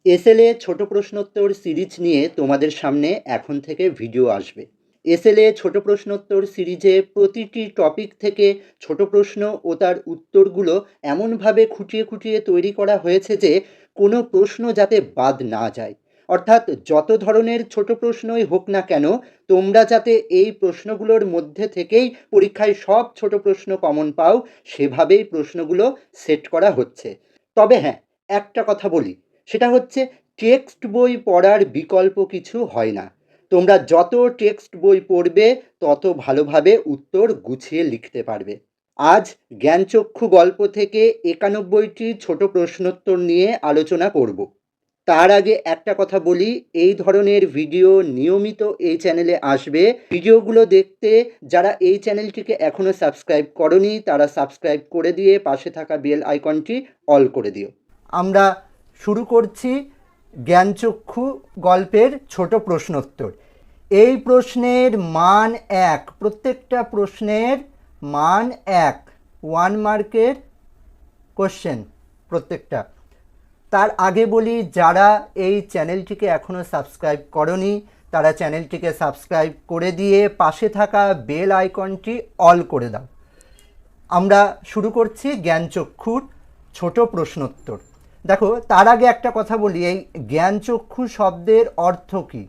SLA ছোট প্রশ্নোত্তর series নিয়ে তোমাদের সামনে এখন থেকে ভিডিও আসবে। এসএলএ ছোট প্রশ্নোত্তর সিরিজে প্রতিটি টপিক থেকে ছোট প্রশ্ন ও তার উত্তরগুলো এমনভাবে খুঁটিয়ে খুঁটিয়ে তৈরি করা হয়েছে যে কোনো প্রশ্ন যাতে বাদ না যায়। অর্থাৎ যত ধরনের ছোট প্রশ্নই হোক না কেন, তোমরা যাতে এই প্রশ্নগুলোর মধ্যে থেকেই পরীক্ষায় সব ছোট প্রশ্ন কমন পাও, সেভাবেই প্রশ্নগুলো সেট করা হচ্ছে। তবে হ্যাঁ, একটা কথা বলি, সেটা হচ্ছে টেক্সট বই পড়ার বিকল্প কিছু হয় না। তোমরা যত টেক্সট বই পড়বে তত ভালোভাবে উত্তর গুছিয়ে লিখতে পারবে। আজ জ্ঞানচক্ষু গল্প থেকে 91টি ছোট প্রশ্নোত্তর নিয়ে আলোচনা করব। তার আগে একটা কথা বলি, এই ধরনের ভিডিও নিয়মিত এই চ্যানেলে আসবে। ভিডিওগুলো দেখতে যারা এই চ্যানেলটিকে এখনও সাবস্ক্রাইব করনি তারা সাবস্ক্রাইব করে দিয়ে পাশে থাকা বেল আইকনটি অল করে দিও। আমরা শুরু করছি জ্ঞানচক্ষু গল্পের ছোট প্রশ্নোত্তর। এই প্রশ্নের মান 1, প্রত্যেকটা প্রশ্নের মান 1, 1 মার্কের কোশ্চেন প্রত্যেকটা। তার আগে বলি, যারা এই চ্যানেলটিকে এখনও সাবস্ক্রাইব করনি তারা চ্যানেলটিকে সাবস্ক্রাইব করে দিয়ে পাশে থাকা বেল আইকনটি অল করে দাও। আমরা শুরু করছি জ্ঞানচক্ষুর ছোট প্রশ্নোত্তর। দেখো, তার আগে একটা কথা বলি, এই জ্ঞানচক্ষু শব্দের অর্থ কী?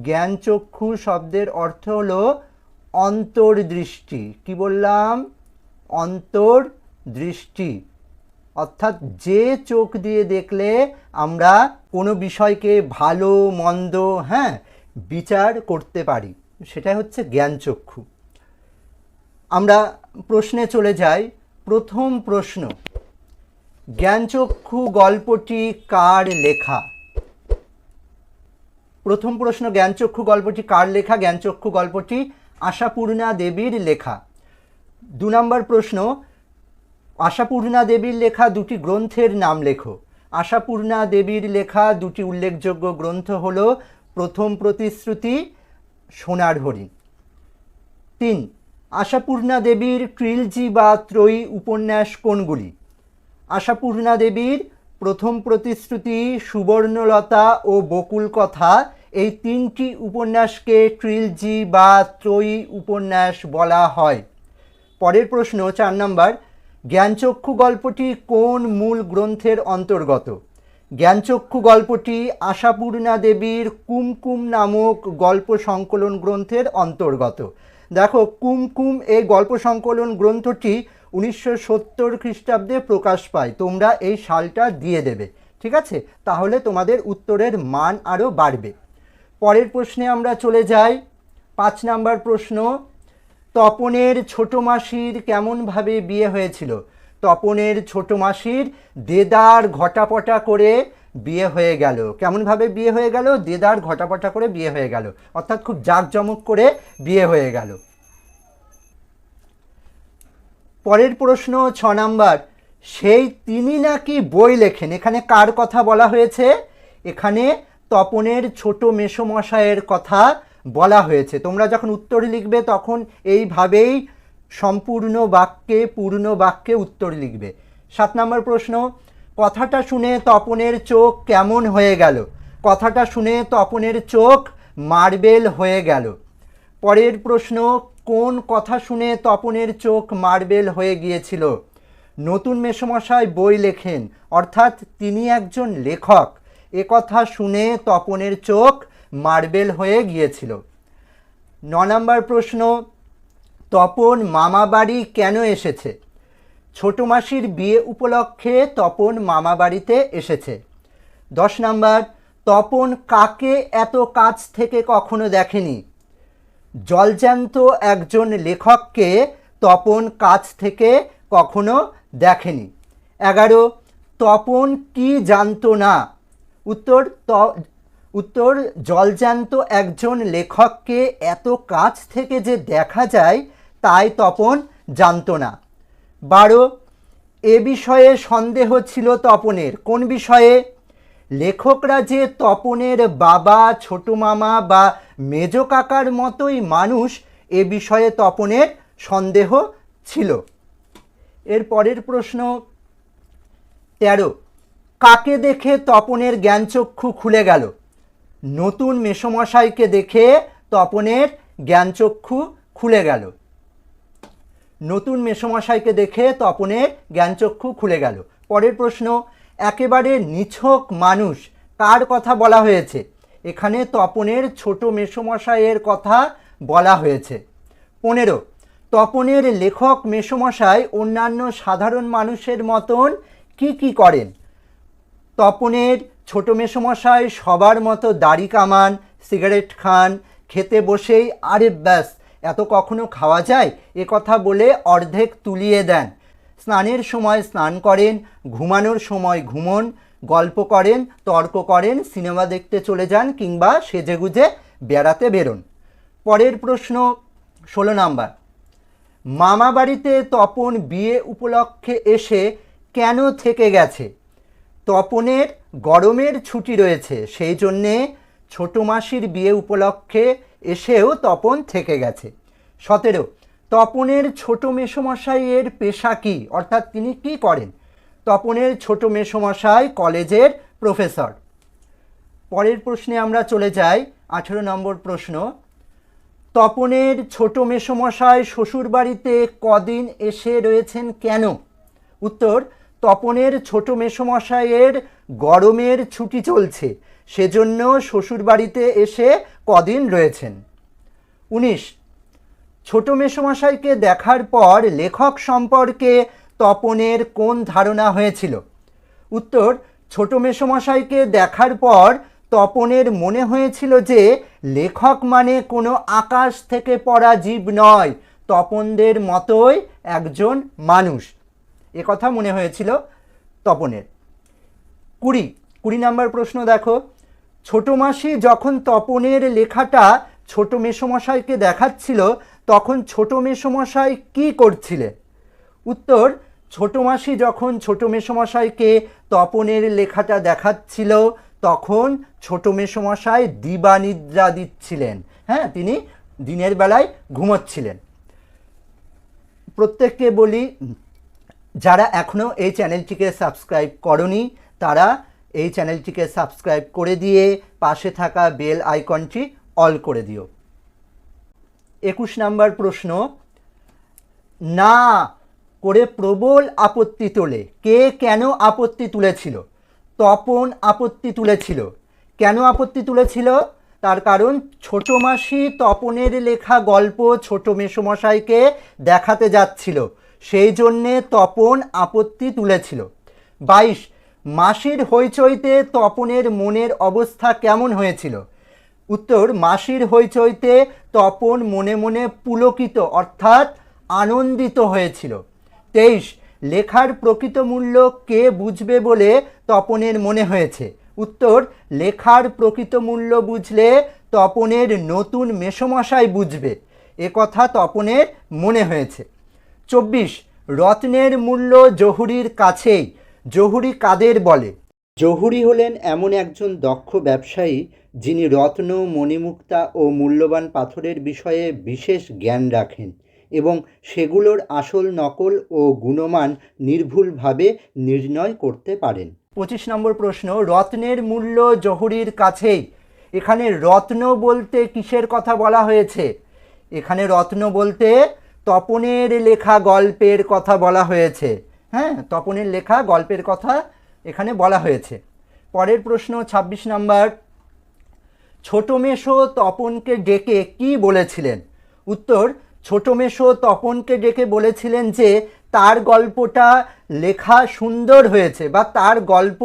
জ্ঞানচক্ষু শব্দের অর্থ হলো অন্তর্দৃষ্টি। কি বললাম? অন্তর্দৃষ্টি। অর্থাৎ যে চোখ দিয়ে দেখলে আমরা কোনো বিষয়কে ভালো মন্দ বিচার করতে পারি, সেটা হচ্ছে জ্ঞানচক্ষু। আমরা প্রশ্নে চলে যাই। প্রথম প্রশ্ন, জ্ঞানচক্ষু গল্পটি কার লেখা? প্রথম প্রশ্ন, জ্ঞানচক্ষু গল্পটি কার লেখা? জ্ঞানচক্ষু গল্পটি আশাপূর্ণা দেবীর লেখা। 2 নম্বর প্রশ্ন, আশাপূর্ণা দেবীর লেখা দুটি গ্রন্থের নাম লেখো। আশাপূর্ণা দেবীর লেখা দুটি উল্লেখযোগ্য গ্রন্থ হল প্রথম প্রতিশ্রুতি, সোনার হরিণ। 3, আশাপূর্ণা দেবীর ট্রিলজি বা ত্রয়ী উপন্যাস কোনগুলি? আশাপূর্ণা দেবীর প্রথম প্রতিশ্রুতি, সুবর্ণলতা ও বকুল কথা, এই 3টি উপন্যাসকে ট্রিলজি বা ত্রয়ী উপন্যাস বলা হয়। পরের প্রশ্ন 4 নম্বর, জ্ঞানচক্ষু গল্পটি কোন মূল গ্রন্থের অন্তর্গত? জ্ঞানচক্ষু গল্পটি আশাপূর্ণা দেবীর কুমকুম নামক গল্প সংকলন গ্রন্থের অন্তর্গত। দেখো, কুমকুম এই গল্প সংকলন গ্রন্থটি 1970 খ্রিস্টাব্দে প্রকাশ পায়। তোমরা এই সালটা দিয়ে দেবে, ঠিক আছে? তাহলে তোমাদের উত্তরের মান আরও বাড়বে। পরের প্রশ্নে আমরা চলে যাই। 5 নম্বর প্রশ্ন, তপনের ছোট মাসির কেমনভাবে বিয়ে হয়েছিল? তপনের ছোট মাসির দেদার ঘটাপটা করে বিয়ে হয়ে গেল। কেমনভাবে বিয়ে হয়ে গেল? দেদার ঘটাপটা করে বিয়ে হয়ে গেল, অর্থাৎ খুব জাঁকজমক করে বিয়ে হয়ে গেল। পরের প্রশ্ন 6 নম্বর, সেই তিনি নাকি বই লেখেন। এখানে কার কথা বলা হয়েছে? এখানে তপনের ছোট মেসোমশাইয়ের কথা বলা হয়েছে। তোমরা যখন উত্তর লিখবে তখন এইভাবেই সম্পূর্ণ বাক্যে, পূর্ণ বাক্যে উত্তর লিখবে। 7 নম্বর প্রশ্ন, কথাটা শুনে তপনের চোখ কেমন হয়ে গেল? কথাটা শুনে তপনের চোখ মার্বেল হয়ে গেল। পরের প্রশ্ন, কোন কথা শুনে তপনের চোখ মার্বেল হয়ে গিয়েছিল? নতুন মেসোমশাই বই লেখেন, অর্থাৎ তিনি একজন লেখক, এ কথা শুনে তপনের চোখ মার্বেল হয়ে গিয়েছিল। 9 নম্বর প্রশ্ন, তপন মামাবাড়ি কেন এসেছে? ছোট মাসির বিয়ে উপলক্ষে তপন মামাবাড়িতে এসেছে। 10 নম্বর, তপন কাকে এত কাছ থেকে কখনো দেখেনি? জলজ্যান্ত একজন লেখককে তপন কাছ থেকে কখনো দেখেনি। 11, তপন কি জানতো না? উত্তর জলজ্যান্ত একজন লেখককে এত কাছ থেকে যে দেখা যায় তাই তপন জানতো না। 12, এ বিষয়ে সন্দেহ ছিল তপনের। কোন বিষয়ে? লেখকরা যে তপনের বাবা, ছোট মামা বা মেজ কাকার মতোই মানুষ, এ বিষয়ে তপনের সন্দেহ ছিল। এর পরের প্রশ্ন 13, কাকে দেখে তপনের জ্ঞানচক্ষু খুলে গেল? নতুন মেসোমশাইকে দেখে তপনের জ্ঞানচক্ষু খুলে গেল। নতুন মেসোমশাইকে দেখে তপনের জ্ঞানচক্ষু খুলে গেল। পরের প্রশ্ন, একেবারে নিছক মানুষ কার কথা বলা হয়েছে? এখানে তপনের ছোট মেসোমশাইয়ের কথা বলা হয়েছে। 15, তপনের লেখক মেসোমশাই অন্যান্য সাধারণ মানুষের মতন কি করেন? তপনের ছোট মেসোমশাই সবার মতো দাড়ি কামান, সিগারেট খান, খেতে বসেই আরে ব্যাস এত কখনো খাওয়া যায় এ কথা বলে অর্ধেক তুলিয়ে দেন। স্নানের সময় স্নান করেন, ঘুমানোর সময় ঘুমন, গল্প করেন, তর্ক করেন, সিনেমা দেখতে চলে যান কিংবা সেজেগুজে বেড়াতে বেরোন। পরের প্রশ্ন 16 নাম্বার, মামা বাড়িতে তপন বিয়ে উপলক্ষে এসে কেন থেকে গেছে? তপনের গরমের ছুটি রয়েছে, সেই জন্যে ছোট মাসির বিয়ে উপলক্ষে এসেও তপন থেকে গেছে। 17, তপনের ছোট মেসোমশাইয়ের পেশা কী, অর্থাৎ তিনি কি করেন? তপনের ছোট মেসোমশাই কলেজের প্রফেসর। পরের প্রশ্নে আমরা চলে যাই, 18 নম্বর প্রশ্ন, তপনের ছোট মেসোমশাই শ্বশুরবাড়িতে কদিন এসে রয়েছেন কেন? উত্তর, তপনের ছোট মেসোমশাইয়ের গরমের ছুটি চলছে, সেজন্য শ্বশুরবাড়িতে এসে কদিন রয়েছেন। 19, ছোট মেসোমশাইকে দেখার পর লেখক সম্পর্কে তপনের কোন ধারণা হয়েছিল? উত্তর, ছোট মেসোমশাইকে দেখার পর তপনের মনে হয়েছিল যে লেখক মানে কোনো আকাশ থেকে পড়া জীব নয়, তপনদের মতোই একজন মানুষ, এ কথা মনে হয়েছিল তপনের। 20 নম্বর প্রশ্ন দেখো, ছোট মাসি যখন তপনের লেখাটা ছোট মেসোমশাইকে দেখাচ্ছিল তখন ছোট মেসোমশাই কি করছিলেন? উত্তর, ছোট মাসি যখন ছোট মেসোমশাইকে তপনের লেখাটা দেখাচ্ছিল তখন ছোট মেসোমশাই দিবানিদ্রা দিচ্ছিলেন। হ্যাঁ, তিনি দিনের বেলায় ঘুমোচ্ছিলেন। প্রত্যেককে বলি, যারা এখনও এই চ্যানেলটিকে সাবস্ক্রাইব করনি তারা এই চ্যানেলটিকে সাবস্ক্রাইব করে দিয়ে পাশে থাকা বেল আইকনটি অল করে দিও। 21 নম্বর প্রশ্ন, না করে প্রবল আপত্তি তোলে, কে কেন আপত্তি তুলেছিল? তপন আপত্তি তুলেছিল। কেন আপত্তি তুলেছিল? তার কারণ ছোট মাসি তপনের লেখা গল্প ছোট মেসোমশাইকে দেখাতে যাচ্ছিল, সেই জন্যে তপন আপত্তি তুলেছিল। 22, মাসির হইচইতে তপনের মনের অবস্থা কেমন হয়েছিল? উত্তর, মাসির হইচইতে তপন মনে মনে পুলকিত অর্থাৎ আনন্দিত হয়েছিল। 23, লেখার প্রকৃত মূল্য কে বুঝবে বলে তপনের মনে হয়েছে? উত্তর, লেখার প্রকৃত মূল্য বুঝলে তপনের নতুন মেসোমশাই বুঝবে, এ কথা তপনের মনে হয়েছে। 24, রত্নের মূল্য জহুরির কাছেই, জহুরি কাদের বলে? জহুরি হলেন এমন একজন দক্ষ ব্যবসায়ী যিনি রত্ন, মণিমুক্তা ও মূল্যবান পাথরের বিষয়ে বিশেষ জ্ঞান রাখেন এবং সেগুলোর আসল নকল ও গুণমান নির্ভুলভাবে নির্ণয় করতে পারেন। 25 নম্বর প্রশ্ন, রত্নের মূল্য জহুরির কাছেই, এখানে রত্ন বলতে কিসের কথা বলা হয়েছে? এখানে রত্ন বলতে তপনের লেখা গল্পের কথা বলা হয়েছে। হ্যাঁ, তপনের লেখা গল্পের কথা এখানে বলা হয়েছে। পরের প্রশ্ন 26 নম্বর, ছোট মেসো তপনকে ডেকে কি বলেছিলেন? উত্তর, ছোট মেসো তপনকে ডেকে বলেছিলেন যে তার গল্পটা লেখা সুন্দর হয়েছে, বা তার গল্প,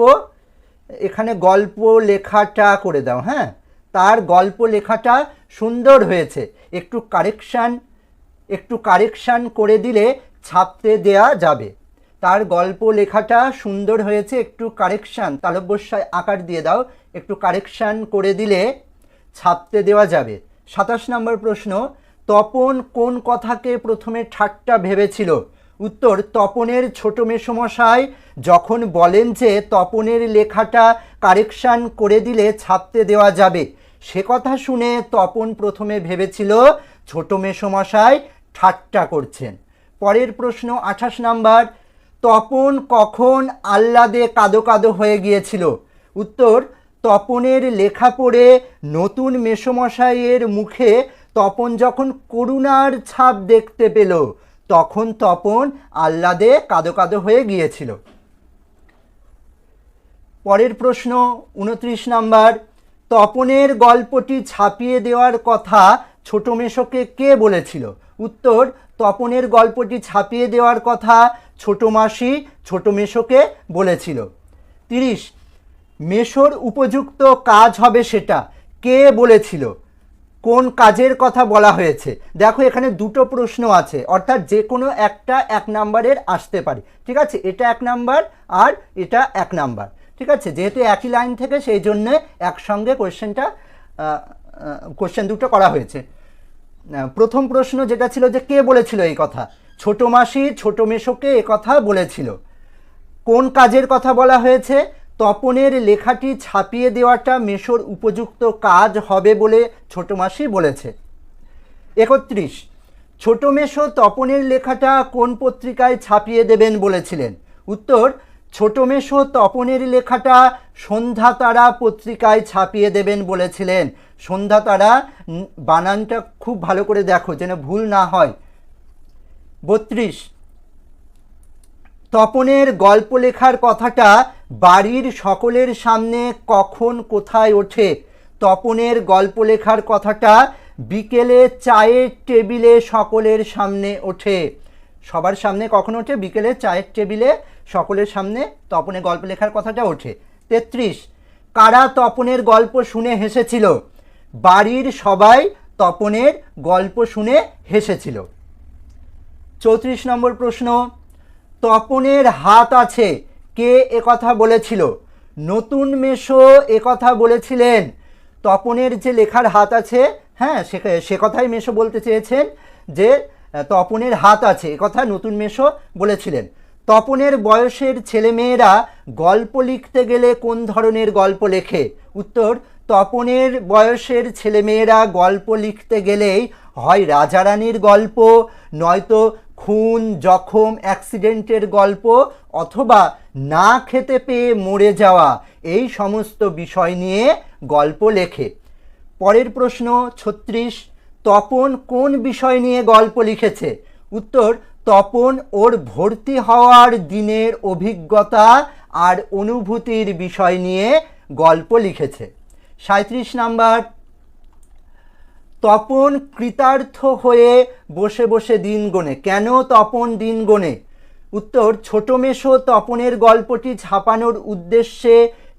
এখানে গল্প লেখাটা করে দাও, হ্যাঁ, তার গল্প লেখাটা সুন্দর হয়েছে, একটু কারেকশান করে দিলে ছাপতে দেয়া যাবে। তার গল্প লেখাটা সুন্দর হয়েছে, একটু কারেকশান, তালব্যস্যায় আকার দিয়ে দাও, একটু কারেকশান করে দিলে ছাপতে দেওয়া যাবে। 27 নম্বর প্রশ্ন, তপন কোন কথাকে প্রথমে ঠাট্টা ভেবেছিল? উত্তর, তপনের ছোট মেসোমশাই যখন বলেন যে তপনের লেখাটা কারেকশান করে দিলে ছাপতে দেওয়া যাবে, সে কথা শুনে তপন প্রথমে ভেবেছিল ছোট মেসোমশাই ঠাট্টা করছেন। পরের প্রশ্ন 28 নম্বর, তপন কখন আহ্লাদে কাদো কাদো হয়ে গিয়েছিল? উত্তর, তপনের লেখা পড়ে নতুন মেসোমশাইয়ের মুখে তপন যখন করুণার ছাপ দেখতে পেল তখন তপন আহ্লাদে কাদো কাদো হয়ে গিয়েছিল। পরের প্রশ্ন 29 নাম্বার, তপনের গল্পটি ছাপিয়ে দেওয়ার কথা ছোট মেসোকে কে বলেছিল? উত্তর, তপনের গল্পটি ছাপিয়ে দেওয়ার কথা ছোট মাসি ছোট মেসোকে বলেছিল। 30, মেসোর উপযুক্ত কাজ হবে সেটা কে বলেছিল? কোন কাজের কথা বলা হয়েছে? দেখো এখানে দুটো প্রশ্ন আছে, অর্থাৎ যে কোনো একটা 1 নাম্বারের আসতে পারে। ঠিক আছে, এটা 1 নাম্বার আর এটা 1 নাম্বার। ঠিক আছে, যেহেতু একই লাইন থেকে সেই জন্য একসঙ্গে কোশ্চেন দুটো করা হয়েছে। প্রথম প্রশ্ন যেটা ছিল যে কে বলেছিল এই কথা? ছোট মাসি ছোট মেসোকে এ কথা বলেছিল। কোন কাজের কথা বলা হয়েছে? তপনের লেখাটি ছাপিয়ে দেওয়াটা মেসোর উপযুক্ত কাজ হবে বলে ছোট মাসি বলেছে। 31, ছোট মেসো তপনের লেখাটা কোন পত্রিকায় ছাপিয়ে দেবেন বলেছিলেন? উত্তর, ছোট মেসো তপনের লেখাটা সন্ধ্যা তারা পত্রিকায় ছাপিয়ে দেবেন বলেছিলেন। সন্ধ্যা তারা, বানানটা খুব ভালো করে দেখো যেন ভুল না হয়। 32, তপনের গল্প লেখার কথাটা বাড়ির সকলের সামনে কখন কোথায় ওঠে? তপনের গল্প লেখার কথাটা বিকেলে চায়ের টেবিলে সকলের সামনে ওঠে। সবার সামনে কখন ওঠে? বিকেলে চায়ের টেবিলে সকলের সামনে তপনের গল্প লেখার কথাটা ওঠে। 33, কারা তপনের গল্প শুনে হেসেছিল? বাড়ির সবাই তপনের গল্প শুনে হেসেছিল। 34 নম্বর প্রশ্ন, তপনের হাত আছে কে একথা বলেছিল? নতুন মেসো একথা বলেছিলেন। তপনের যে লেখার হাত আছে, হ্যাঁ, সে কথাই মেসো বলতে চেয়েছেন যে তপনের হাত আছে একথা নতুন মেসো বলেছিলেন। তপনের বয়সের ছেলেমেয়েরা গল্প লিখতে গেলে কোন ধরনের গল্প লেখে? উত্তর, তপনের বয়সের ছেলেমেয়েরা গল্প লিখতে গেলেই হয় রাজারানীর গল্প, নয়তো খুন জখম অ্যাক্সিডেন্টের গল্প, অথবা না খেতে পেয়ে মরে যাওয়া, এই সমস্ত বিষয় নিয়ে গল্প লেখে। পরের প্রশ্ন 36, তপন কোন বিষয় নিয়ে গল্প লিখেছে? উত্তর, তপন ওর ভর্তি হওয়ার দিনের অভিজ্ঞতা আর অনুভূতির বিষয় নিয়ে গল্প লিখেছে। 37 নাম্বার, তপন কৃতার্থ হয়ে বসে বসে দিন গোনে। কেন তপন দিন গোনে? উত্তর, ছোট মেসো তপনের গল্পটি ছাপানোর উদ্দেশ্যে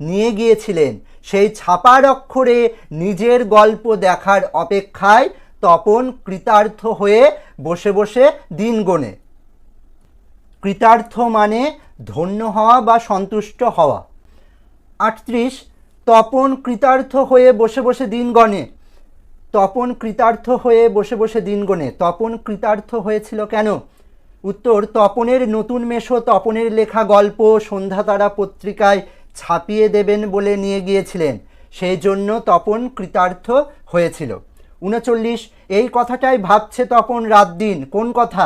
নিয়ে গিয়েছিলেন। সেই ছাপার অক্ষরে নিজের গল্প দেখার অপেক্ষায় তপন কৃতার্থ হয়ে বসে বসে দিন গোনে। কৃতার্থ মানে ধন্য হওয়া বা সন্তুষ্ট হওয়া। 38, তপন কৃতার্থ হয়ে বসে বসে দিন গণে। তপন কৃতার্থ হয়ে বসে বসে দিন গোনে। তপন কৃতার্থ হয়েছিল কেন? উত্তর, তপনের নতুন মেসো তপনের লেখা গল্প সন্ধ্যা তারা পত্রিকায় ছাপিয়ে দেবেন বলে নিয়ে গিয়েছিলেন, সেই জন্য তপন কৃতার্থ হয়েছিল। 39, এই কথাটাই ভাবছে তপন রাত দিন। কোন কথা?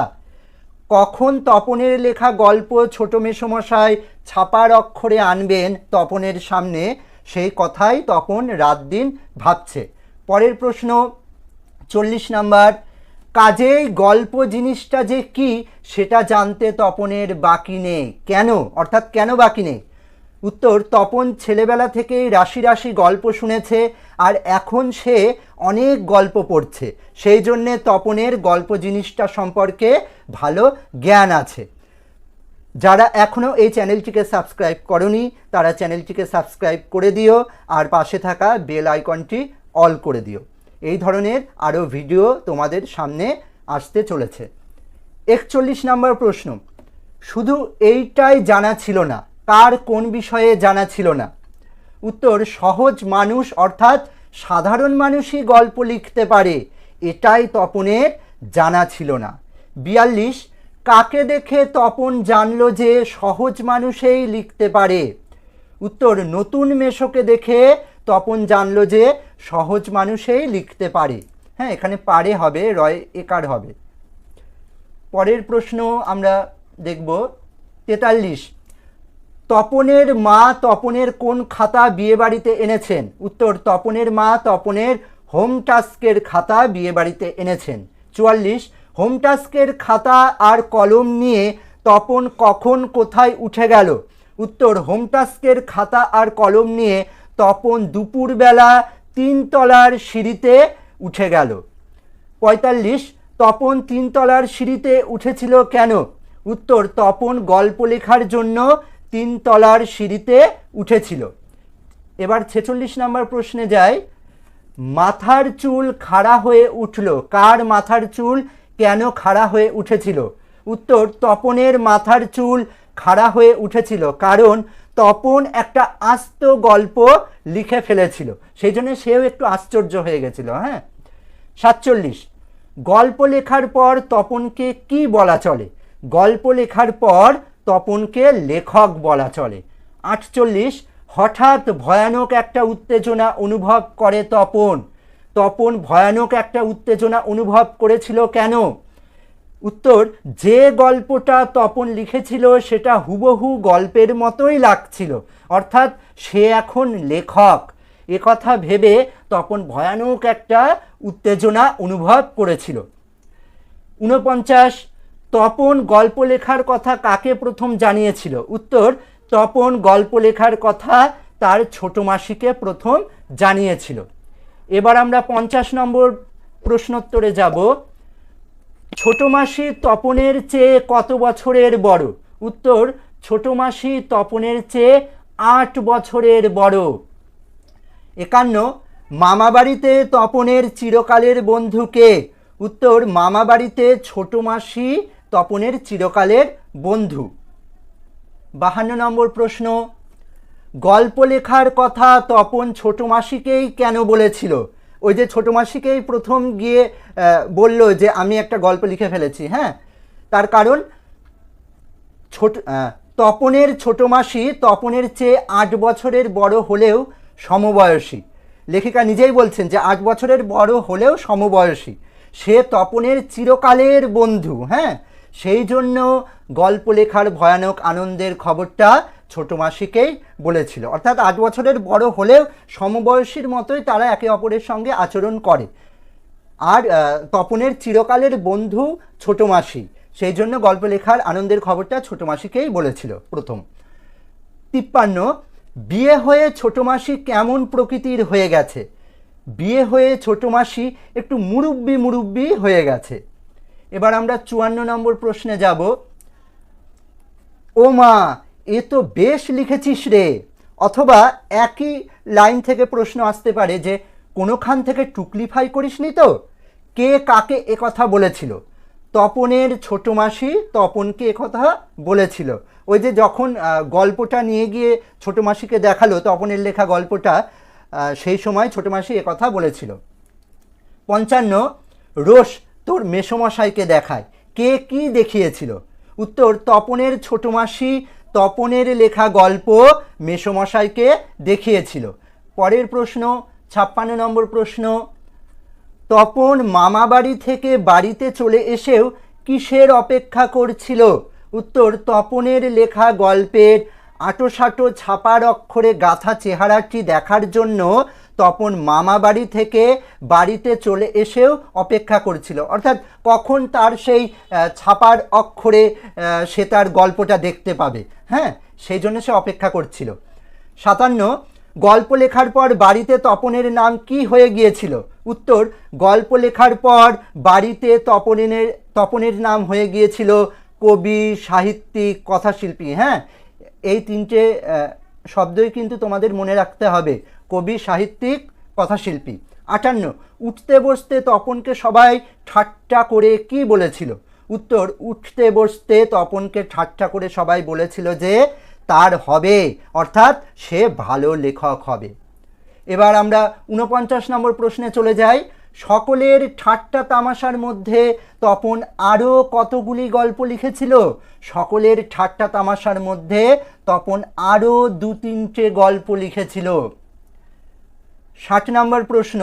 কখন তপনের লেখা গল্প ছোট মেসোমশাই ছাপার অক্ষরে আনবেন তপনের সামনে, সেই কথাই তপন রাত দিন ভাবছে। পরের প্রশ্ন 40 নাম্বার, কাজেই গল্প জিনিসটা যে কি সেটা জানতে তপনের বাকি নেই। কেন? অর্থাৎ কেন বাকি নেই? উত্তর, তপন ছেলেবেলা থেকেই রাশি রাশি গল্প শুনেছে আর এখন সে অনেক গল্প পড়ছে, সেই জন্যে তপনের গল্প জিনিসটা সম্পর্কে ভালো জ্ঞান আছে। যারা এখনও এই চ্যানেলটিকে সাবস্ক্রাইব করনি তারা চ্যানেলটিকে সাবস্ক্রাইব করে দিও আর পাশে থাকা বেল আইকনটি অল করে দিও। এই ধরনের আরও ভিডিও তোমাদের সামনে আসতে চলেছে। 41 নম্বর প্রশ্ন, শুধু এইটাই জানা ছিল না, কার কোন বিষয়ে জানা ছিল না? উত্তর, সহজ মানুষ অর্থাৎ সাধারণ মানুষই গল্প লিখতে পারে, এটাই তপনের জানা ছিল না। 42, কাকে দেখে তপন জানলো যে সহজ মানুষেই লিখতে পারে? উত্তর, নতুন মেসোকে দেখে তপন জানলো যে সহজ মানুষেই লিখতে পারে। হ্যাঁ, এখানে পারে হবে, রয় একার হবে। পরের প্রশ্ন আমরা দেখব 43, তপনের মা তপনের কোন খাতা বিয়েবাড়িতে এনেছেন? উত্তর, তপনের মা তপনের হোম টাস্কের খাতা বিয়েবাড়িতে এনেছেন। 44, হোম টাস্কের খাতা আর কলম নিয়ে তপন কখন কোথায় উঠে গেল? উত্তর, হোম টাস্কের খাতা আর কলম নিয়ে তপন দুপুরবেলা 3 তলার সিঁড়িতে উঠে গেল। 45, তপন 3 তলার সিঁড়িতে উঠেছিল কেন? উত্তর, তপন গল্প লেখার জন্য 3 তলার সিঁড়িতে উঠেছিল। এবার 46 নম্বর প্রশ্নে যাই। মাথার চুল খাড়া হয়ে উঠল, কার মাথার চুল কেন খাড়া হয়ে উঠেছিল? উত্তর, তপনের মাথার চুল খাড়া হয়ে উঠেছিল কারণ তপন একটা আস্ত গল্প লিখে ফেলেছিল, সেই জন্য সেও একটু আশ্চর্য হয়ে গেছিল। 47, গল্প লেখার পর তপনকে কি বলা চলে? গল্প লেখার পর তপনকে লেখক বলা চলে। 48, হঠাৎ ভয়ানক একটা উত্তেজনা অনুভব করে তপন। তপন ভয়ানক একটা উত্তেজনা অনুভব করেছিল কেন? উত্তর, যে গল্পটা তপন লিখেছিল সেটা হুবহু গল্পের মতোই লাগছিল, অর্থাৎ সে এখন লেখক, এ কথা ভেবে তপন ভয়ানক একটা উত্তেজনা অনুভব করেছিল। 49, তপন গল্প লেখার কথা কাকে প্রথম জানিয়েছিল? উত্তর, তপন গল্প লেখার কথা তার ছোট মাসিকে প্রথম জানিয়েছিল। এবার আমরা 50 নম্বর প্রশ্নোত্তরে যাব। ছোট মাসি তপনের চেয়ে কত বছরের বড়? উত্তর, ছোট মাসি তপনের চেয়ে 8 বছরের বড়। 51, মামা বাড়িতে তপনের চিরকালের বন্ধু কে? উত্তর, মামা বাড়িতে ছোট মাসি তপনের চিরকালের বন্ধু। 52 নম্বর প্রশ্ন, গল্প লেখার কথা তপন ছোট মাসিকেই কেন বলেছিল? ওই যে ছোট মাসিকেই প্রথম গিয়ে বলল যে আমি একটা গল্প লিখে ফেলেছি, তার কারণ তপনের ছোট মাসি তপনের চেয়ে 8 বছরের বড় হলেও সমবয়সী। লেখিকা নিজেই বলছেন যে 8 বছরের বড় হলেও সমবয়সী, সে তপনের চিরকালের বন্ধু। সেই জন্য গল্প লেখার ভয়ানক আনন্দের খবরটা ছোট মাসিকেই বলেছিল, অর্থাৎ 8 বছরের বড় হলেও সমবয়সীর মতোই তারা একে অপরের সঙ্গে আচরণ করে, আর তপনের চিরকালের বন্ধু ছোট মাসি, সেই জন্য গল্প লেখার আনন্দের খবরটা ছোট মাসিকেই বলেছিল প্রথম। 53, বিয়ে হয়ে ছোট মাসি কেমন প্রকৃতির হয়ে গেছে? বিয়ে হয়ে ছোট মাসি একটু মুরব্বি হয়ে গেছে। এবার আমরা 54 নম্বর প্রশ্নে যাব। ও মা, এ তো বেশ লিখেছিস রে। অথবা একই লাইন থেকে প্রশ্ন আসতে পারে যে কোনোখান থেকে টুকলিফাই করিসনি তো? কে কাকে একথা বলেছিল? তপনের ছোট মাসি তপনকে একথা বলেছিল। ওই যে যখন গল্পটা নিয়ে গিয়ে ছোট মাসিকে দেখালো, তপনের লেখা গল্পটা, সেই সময় ছোট মাসি একথা বলেছিল। 55, রোশ তোর মেসোমশাইকে দেখায়, কে কি দেখিয়েছিল? উত্তর, তপনের ছোট মাসি তপনের লেখা গল্প মেসোমশাইকে দেখিয়েছিল। পরের প্রশ্ন, 56 নম্বর প্রশ্ন, তপন মামা বাড়ি থেকে বাড়িতে চলে এসেও কিসের অপেক্ষা করছিল? উত্তর, তপনের লেখা গল্পের আঁটোসাঁটো ছাপার অক্ষরে গাঁথা চেহারাটি দেখার জন্য তপন মামা বাড়ি থেকে বাড়িতে চলে এসেও অপেক্ষা করছিল, অর্থাৎ কখন তার সেই ছাপার অক্ষরে সে তার গল্পটা দেখতে পাবে, সেই জন্য সে অপেক্ষা করছিল। 57, গল্প লেখার পর বাড়িতে তপনের নাম কি হয়ে গিয়েছিল? উত্তর, গল্প লেখার পর বাড়িতে তপনের নাম হয়ে গিয়েছিল কবি, সাহিত্যিক, কথাশিল্পী। এই 3টে শব্দই কিন্তু তোমাদের মনে রাখতে হবে, কবি, সাহিত্যিক, কথাশিল্পী। 58, উঠতে বসতে তপনকে সবাই ঠাট্টা করে কি বলেছিল? উত্তর, উঠতে বসতে তপনকে ঠাট্টা করে সবাই বলেছিল যে তার হবে, অর্থাৎ সে ভালো লেখক হবে। এবার আমরা 49 নম্বর প্রশ্নে চলে যাই। সকলের ঠাট্টা তামাশার মধ্যে তপন আরও কতগুলি গল্প লিখেছিল? সকলের ঠাট্টা তামাশার মধ্যে তপন আরও 2-3টে গল্প লিখেছিল। 60 নম্বর প্রশ্ন,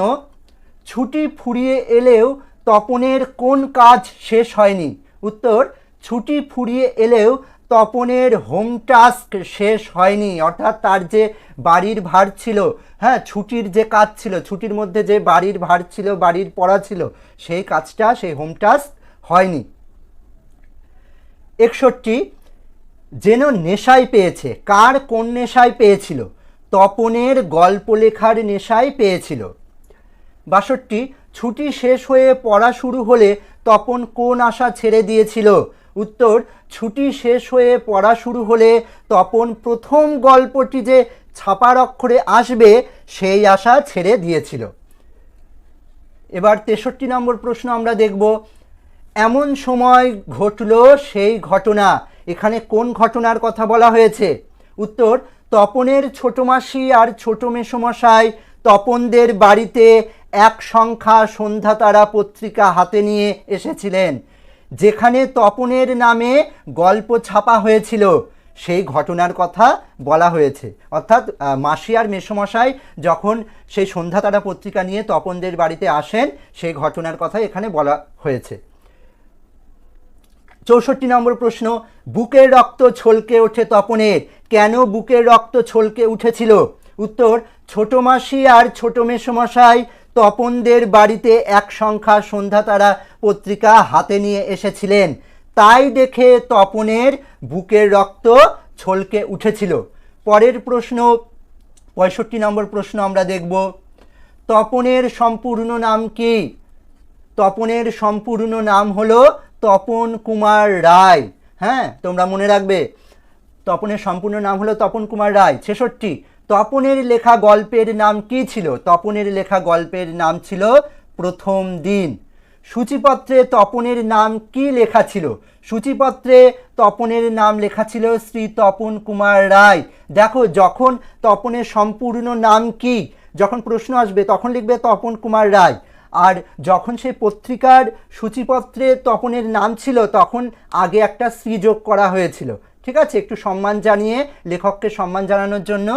ছুটি ফুরিয়ে এলেও তপনের কোন কাজ শেষ হয়নি? উত্তর, ছুটি ফুরিয়ে এলেও তপনের হোম টাস্ক শেষ হয়নি, অর্থাৎ তার যে বাড়ির ভার ছিল, হ্যাঁ ছুটির যে কাজ ছিল, ছুটির মধ্যে যে বাড়ির ভার ছিল, বাড়ির পড়া ছিল, সেই কাজটা, সেই হোম টাস্ক হয়নি। 61 যেন নেশায় পেয়েছে, কার কোন নেশায় পেয়েছিল? তপনের গল্প লেখার নেশায় পেয়েছিল। 62 ছুটি শেষ হয়ে পড়া শুরু হলে তপন কোন আশা ছেড়ে দিয়েছিল? উত্তর, ছুটি শেষ হয়ে পড়া শুরু হলে তপন প্রথম গল্পটি যে ছাপার অক্ষরে আসবে সেই আশা ছেড়ে দিয়েছিল। এবার 63 নম্বর প্রশ্ন আমরা দেখব, এমন সময় ঘটল সেই ঘটনা, এখানে কোন ঘটনার কথা বলা হয়েছে? উত্তর, তপনের ছোট মাসি আর ছোট মেসোমশাই তপনদের বাড়িতে এক সংখ্যা সন্ধ্যা তারা পত্রিকা হাতে নিয়ে এসেছিলেন, যেখানে তপনের নামে গল্প ছাপা হয়েছিল, সেই ঘটনার কথা বলা হয়েছে। অর্থাৎ মাসি আর মেসোমশাই যখন সেই সন্ধ্যা তারা পত্রিকা নিয়ে তপনদের বাড়িতে আসেন, সেই ঘটনার কথা এখানে বলা হয়েছে। 64 নম্বর প্রশ্ন, বুকের রক্ত ছলকে ওঠে তপনের, কেন বুকের রক্ত ছলকে উঠেছিল? উত্তর, ছোট মাসি আর ছোট মেসোমশাই তপনদের বাড়িতে এক সংখ্যা সন্ধ্যা তারা পত্রিকা হাতে নিয়ে এসেছিলেন, তাই দেখে তপনের বুকের রক্ত ছলকে উঠেছিল। পরের প্রশ্ন 65 নম্বর প্রশ্ন আমরা দেখব, তপনের সম্পূর্ণ নাম কি? তপনের সম্পূর্ণ নাম হলো তপন কুমার রায়। হ্যাঁ, তোমরা মনে রাখবে, তপনের সম্পূর্ণ নাম হলো তপন কুমার রায়। 66 তপনের লেখা গল্পের নাম কি ছিল? তপনের লেখা গল্পের নাম ছিল প্রথম দিন। সূচিপত্রে তপনের নাম কি লেখা ছিল? সূচিপত্রে তপনের নাম লেখা ছিল শ্রী তপন কুমার রায়। দেখো, যখন তপনের সম্পূর্ণ নাম কি, যখন প্রশ্ন আসবে তখন লিখবে তপন কুমার রায়, আর যখন সেই পত্রিকার সূচিপত্রে তপনের নাম ছিল তখন আগে একটা শ্রী যোগ করা হয়েছিল। ঠিক আছে, একটু সম্মান জানিয়ে, লেখককে সম্মান জানানোর জন্য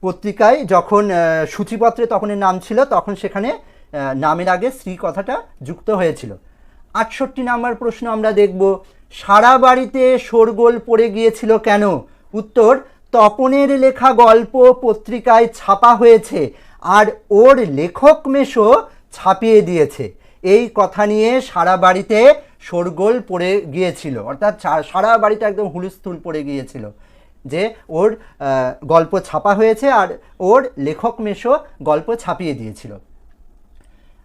পত্রিকায় যখন সূচিপত্রে তপনের নাম ছিল তখন সেখানে নামের আগে শ্রী কথাটা যুক্ত হয়েছিল। 68 নম্বর প্রশ্ন আমরা দেখব, সারা বাড়িতে শোরগোল পড়ে গিয়েছিল কেন? উত্তর, তপনের লেখা গল্প পত্রিকায় ছাপা হয়েছে আর ওর লেখক মেশো ছাপিয়ে দিয়েছে, এই কথা নিয়ে সারা বাড়িতে শোরগোল পড়ে গিয়েছিল। অর্থাৎ সারা বাড়িতে একদম হুলস্থুল পড়ে গিয়েছিল যে ওর গল্প ছাপা হয়েছে আর ওর লেখক মেশো গল্প ছাপিয়ে দিয়েছিল।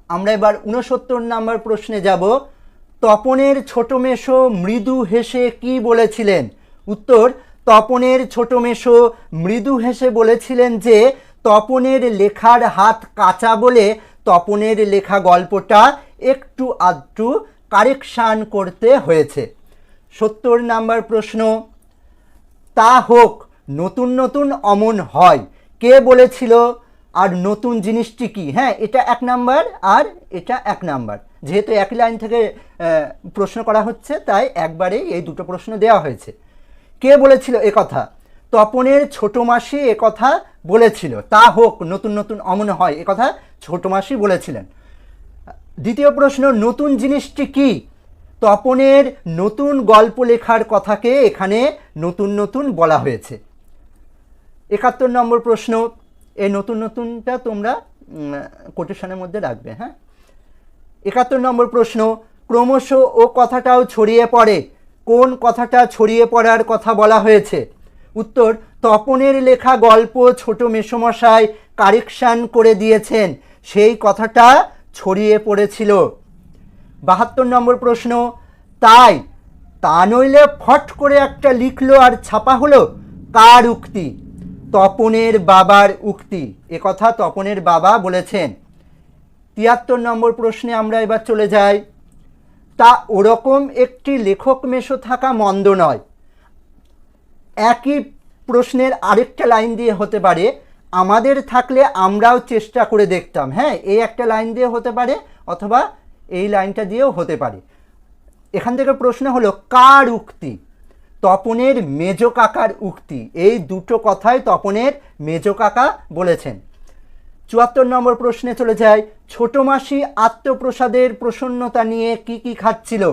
আমরা এবার 69 নম্বর প্রশ্নে যাব, তপনের ছোট মেশো মৃদু হেসে কি বলেছিলেন? উত্তর, তপনের ছোট মেশো মৃদু হেসে বলেছিলেন যে তপনের লেখার হাত কাঁচা বলে তপনের লেখা গল্পটা একটু আধটু কারেকশান করতে হয়েছে। 70 নম্বর প্রশ্ন, তা হোক নতুন নতুন অমন হয়, কে বলেছিল আর নতুন জিনিসটি কি? হ্যাঁ, এটা 1 নাম্বার আর এটা 1 নাম্বার, যেহেতু একই লাইন থেকে প্রশ্ন করা হচ্ছে তাই একবারেই এই দুটো প্রশ্ন দেওয়া হয়েছে। কে বলেছিল এ কথা? তপনের ছোট মাসি এ কথা বলেছিল। তা হোক নতুন নতুন অমন হয়, এ কথা ছোট মাসি বলেছিলেন। দ্বিতীয় প্রশ্ন, নতুন জিনিসটি কি? তপনের নতুন গল্প লেখার কথাকে এখানে নতুন নতুন বলা হয়েছে। 71 নম্বর প্রশ্ন, এই নতুন নতুনটা তোমরা কোটেশনের মধ্যে রাখবে। হ্যাঁ, 71 নম্বর প্রশ্ন, ক্রমশ ও কথাটাও ছড়িয়ে পড়ে, কোন কথাটা ছড়িয়ে পড়ার কথা বলা হয়েছে? উত্তর, তপনের লেখা গল্প ছোট মেসোমশাই কারেকশান করে দিয়েছেন, সেই কথাটা ছড়িয়ে পড়েছিল। 72 নম্বর প্রশ্ন, তাই তা নইলে ফট করে একটা লিখলো আর ছাপা হলো, কার উক্তি? তপনের বাবার উক্তি, এ কথা তপনের বাবা বলেছেন। 73 নম্বর প্রশ্নে আমরা এবার চলে যাই, তা ওরকম একটি লেখক মেশো থাকা মন্দ নয়। একই প্রশ্নের আরেকটা লাইন দিয়ে হতে পারে, আমাদের থাকলে আমরাও চেষ্টা করে দেখতাম। হ্যাঁ, এই একটা লাইন দিয়ে হতে পারে অথবা এই লাইনটা দিয়েও হতে পারে। এখান থেকে প্রশ্ন হলো কার উক্তি? তপনের মেজো কাকার উক্তি। এই দুটো কথাই তপনের মেজো কাকা বলেছেন। 74 নম্বর প্রশ্নে চলে যায়, ছোট মাসি আত্মপ্রসাদের প্রসন্নতা নিয়ে কি কি খাচ্ছিল?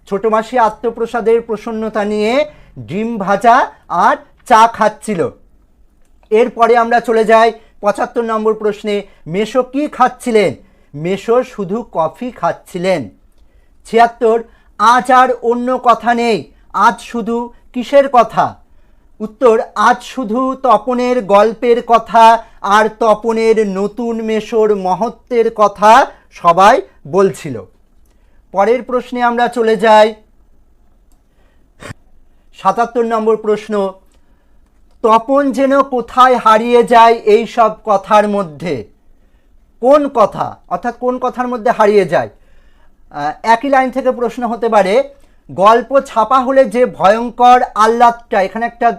ছোট মাসি আত্মপ্রসাদের প্রসন্নতা নিয়ে ডিম ভাজা আর চা খাচ্ছিল। এরপরে আমরা চলে যাই 75 নম্বর প্রশ্নে। মেশো কি খাচ্ছিলেন? মেশো শুধু কফি খাচ্ছিলেন। 76, আজ আর অন্য কথা নেই, আজ শুধু কিসের কথা? উত্তর, আজ শুধু তপনের গল্পের কথা আর তপনের নতুন মেশোর মহত্বের কথা সবাই বলছিল। পরের প্রশ্নে আমরা চলে যাই 77 নম্বর প্রশ্ন। তপন যেন কোথায় হারিয়ে যায় এই সব কথার মধ্যে? কোন কথা, অর্থাৎ কোন কথার মধ্যে হারিয়ে যায়? একই লাইন থেকে প্রশ্ন হতে পারে, গল্প ছাপা হলে যে ভয়ঙ্কর আহ্লাদটা, এখানে একটা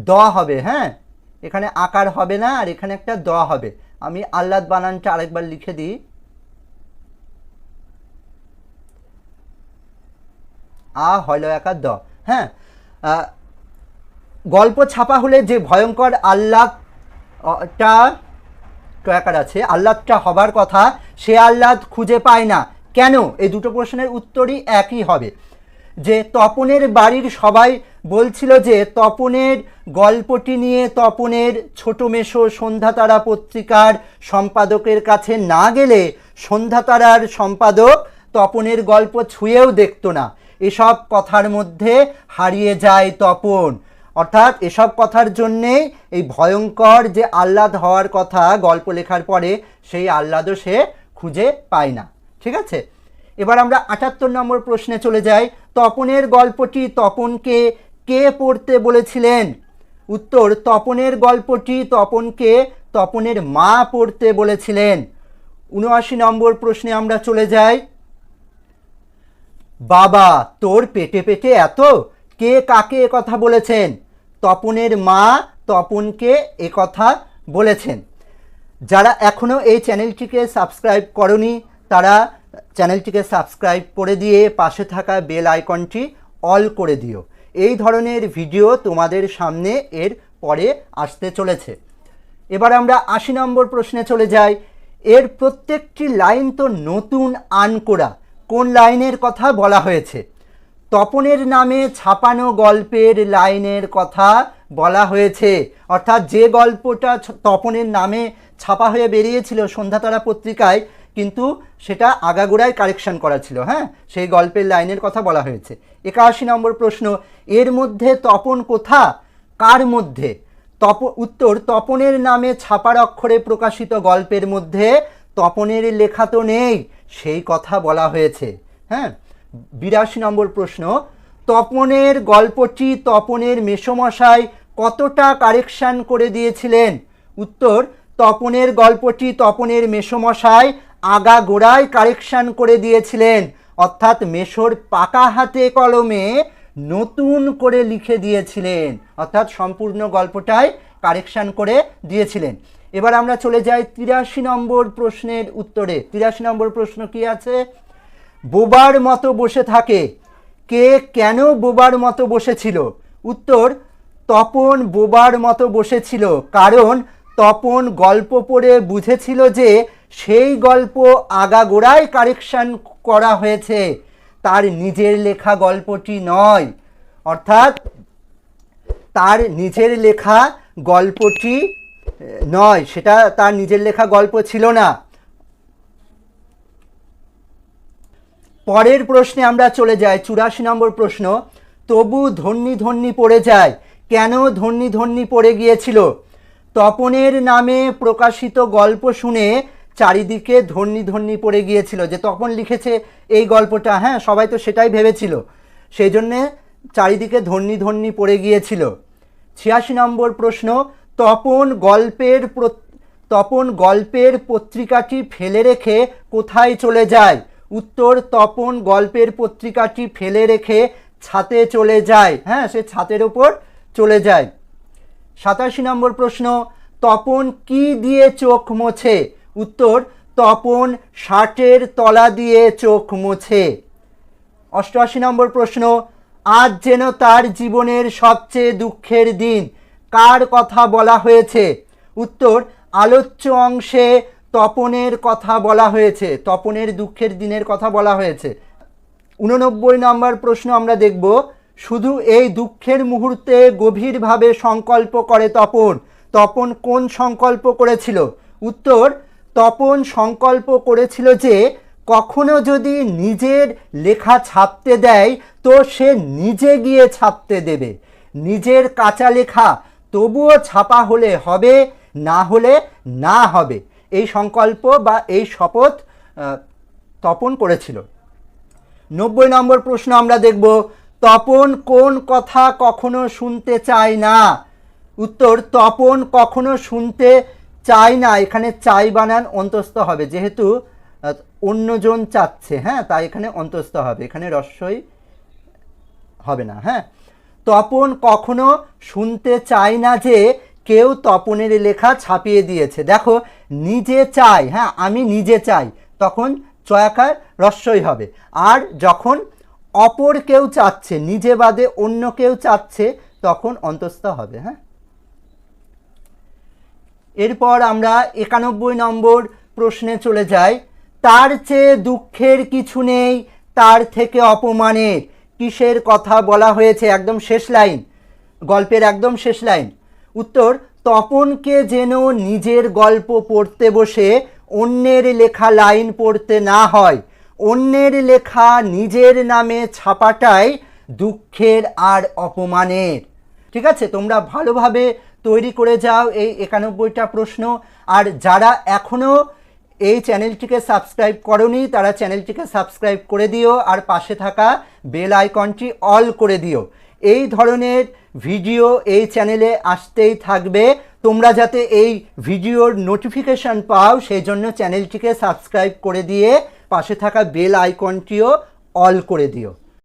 দ হবে, হ্যাঁ, এখানে আকার হবে না, আর এখানে একটা দ হবে। আমি আহ্লাদ বানানটা আরেকবার লিখে দিই, হলো একা দ, হ্যাঁ। গল্প ছাপা হলে যে ভয়ঙ্কর আহ্লাদটা ট্র্যাকার আছে, আহ্লাদটা হবার কথা, সে আহ্লাদ খুঁজে পায় না কেন? এই দুটো প্রশ্নের উত্তরই একই হবে, যে তপনের বাড়ির সবাই বলছিল যে তপনের গল্পটি নিয়ে তপনের ছোট মেশো সন্ধ্যাতারা পত্রিকার সম্পাদকের কাছে না গেলে সন্ধ্যাতারার সম্পাদক তপনের গল্প ছুঁয়েও দেখতো না। এসব কথার মধ্যে হারিয়ে যায় তপন, অর্থাৎ এসব কথার জন্যেই এই ভয়ঙ্কর যে আহ্লাদ হওয়ার কথা গল্প লেখার পরে, সেই আহ্লাদও সে খুঁজে পায় না। ঠিক আছে, এবার আমরা 78 নম্বর প্রশ্নে চলে যাই। তপনের গল্পটি তপনকে কে পড়তে বলেছিলেন? উত্তর, তপনের গল্পটি তপনকে তপনের মা পড়তে বলেছিলেন। 79 নম্বর প্রশ্নে আমরা চলে যাই। বাবা, তোর পেটে পেটে এত, কে কাকে একথা বলেছেন? তপনের মা তপনকে একথা বলেছেন। যারা এখনও এই চ্যানেলটিকে সাবস্ক্রাইব করনি, তারা চ্যানেলটিকে সাবস্ক্রাইব করে দিয়ে পাশে থাকা বেল আইকনটি অল করে দিও। এই ধরনের ভিডিও তোমাদের সামনে এর পরে আসতে চলেছে। এবার আমরা 80 নম্বর প্রশ্নে চলে যাই। এর প্রত্যেকটি লাইন তো নতুন আনকোড়া। কোন লাইনের কথা বলা হয়েছে? তপনের নামে ছাপানো গল্পের লাইনের কথা বলা হয়েছে, অর্থাৎ যে গল্পটা তপনের নামে ছাপা হয়ে বেরিয়েছিল সন্ধ্যাতারা পত্রিকায়, কিন্তু সেটা আগাগোড়ায় কারেকশন করা ছিল, হ্যাঁ, সেই গল্পের লাইনের কথা বলা হয়েছে। 81 নম্বর প্রশ্ন। এর মধ্যে তপন কোথা? কার মধ্যে? উত্তর, তপনের নামে ছাপার অক্ষরে প্রকাশিত গল্পের মধ্যে তপনের লেখা তো নেই, সেই কথা বলা হয়েছে, হ্যাঁ। 82 নম্বর প্রশ্ন। তপনের গল্পটি তপনের মেসোমশাই কতটা কারেকশন করে দিয়েছিলেন? উত্তর, তপনের গল্পটি তপনের মেসোমশাই আগাগোড়ায় কারেকশন করে দিয়েছিলেন, অর্থাৎ মেশোর পাকা হাতে কলমে নতুন করে লিখে দিয়েছিলেন, অর্থাৎ সম্পূর্ণ গল্পটাই কারেকশন করে দিয়েছিলেন। এবার আমরা চলে যাই 83 নম্বর প্রশ্নের উত্তরে। 83 নম্বর প্রশ্ন কি আছে? বোবার মতো বসে থাকে। কে কেন বোবার মতো বসেছিল? উত্তর, তপন বোবার মতো বসেছিল কারণ তপন গল্প পড়ে বুঝেছিল যে সেই গল্প আগাগোড়ায় কারেকশন করা হয়েছে, তার নিজের লেখা গল্পটি নয়, অর্থাৎ তার নিজের লেখা গল্পটি নয়, সেটা তার নিজের লেখা গল্প ছিল না। পরের প্রশ্নে আমরা চলে যাই 84 নম্বর প্রশ্ন। তবু ধন্যি ধন্যি পড়ে যায়, কেন ধন্যি ধন্যি পড়ে গিয়েছিল? তপনের নামে প্রকাশিত গল্প শুনে চারিদিকে ধন্যি ধন্যি পড়ে গিয়েছিল, যে তপন লিখেছে এই গল্পটা, হ্যাঁ, সবাই তো সেটাই ভেবেছিল, সেই জন্যে চারিদিকে ধন্যি ধন্যি পড়ে গিয়েছিল। 86 নম্বর প্রশ্ন। তপন গল্পের পত্রিকাটি ফেলে রেখে কোথায় চলে যায়? উত্তর, তপন গল্পের পত্রিকাটি ফেলে রেখে ছাতে চলে যায়, হ্যাঁ, সে ছাতের ওপর চলে যায়। 87 নম্বর প্রশ্ন। তপন কি দিয়ে চোখ মোছে? উত্তর, তপন শার্টের তলা দিয়ে চোখ মোছে। 88 নম্বর প্রশ্ন। আজ যেন তার জীবনের সবচেয়ে দুঃখের দিন, কার কথা বলা হয়েছে? উত্তর, আলোচ্য অংশে তপনের কথা বলা হয়েছে, তপনের দুঃখের দিনের কথা বলা হয়েছে। 89 নম্বর প্রশ্ন আমরা দেখব, শুধু এই দুঃখের মুহূর্তে গভীরভাবে সংকল্প করে তপন। তপন কোন সংকল্প করেছিল? উত্তর, তপন সংকল্প করেছিল যে কখনো যদি নিজের লেখা ছাপতে দেয় তো সে নিজে গিয়ে ছাপতে দেবে। নিজের কাঁচা লেখা তবুও ছাপা হলে হবে, না হলে না হবে। এই সংকল্প বা এই শপথ তপন করেছিল। 90 নম্বর প্রশ্ন আমরা দেখব, তপন কোন কথা কখনো শুনতে চায় না? উত্তর, তপন কখনো শুনতে চায় না, এখানে চাই বানান অন্তস্থ হবে, যেহেতু অন্যজন চাচ্ছে, হ্যাঁ, তাই এখানে অন্তস্থ হবে, এখানে রস্বই হবে না। হ্যাঁ, তপন কখনো শুনতে চায় না যে কেউ তপনের লেখা ছাপিয়ে দিয়েছে। দেখো, নিজে চাই, হ্যাঁ, আমি নিজে চাই, তখন চয়াকার রস্বই হবে। আর যখন অপর কেউ চাচ্ছে, নিজে বাদে অন্য কেউ চাচ্ছে, তখন অন্তস্থ হবে। হ্যাঁ, এরপর আমরা 91 নম্বর প্রশ্নে চলে যাই। তার চেয়ে দুঃখের কিছু নেই, তার থেকে অপমানের। কিসের কথা বলা হয়েছে? একদম শেষ লাইন, গল্পের একদম শেষ লাইন। উত্তর, তপনকে যেন নিজের গল্প পড়তে বসে অন্যের লেখা লাইন পড়তে না হয়। অন্যের লেখা নিজের নামে ছাপাটাই দুঃখের আর অপমানের। ঠিক আছে, তোমরা ভালোভাবে তৈরি করে যাও এই 91টা প্রশ্ন। আর যারা এখনও এই চ্যানেলটিকে সাবস্ক্রাইব করোনি তারা চ্যানেলটিকে সাবস্ক্রাইব করে দিও, আর পাশে থাকা বেল আইকনটি অল করে দিও। এই ধরনের ভিডিও এই চ্যানেলে আসতেই থাকবে। তোমরা যাতে এই ভিডিওর নোটিফিকেশান পাও সেই জন্য চ্যানেলটিকে সাবস্ক্রাইব করে দিয়ে পাশে থাকা বেল আইকনটিও অল করে দিও।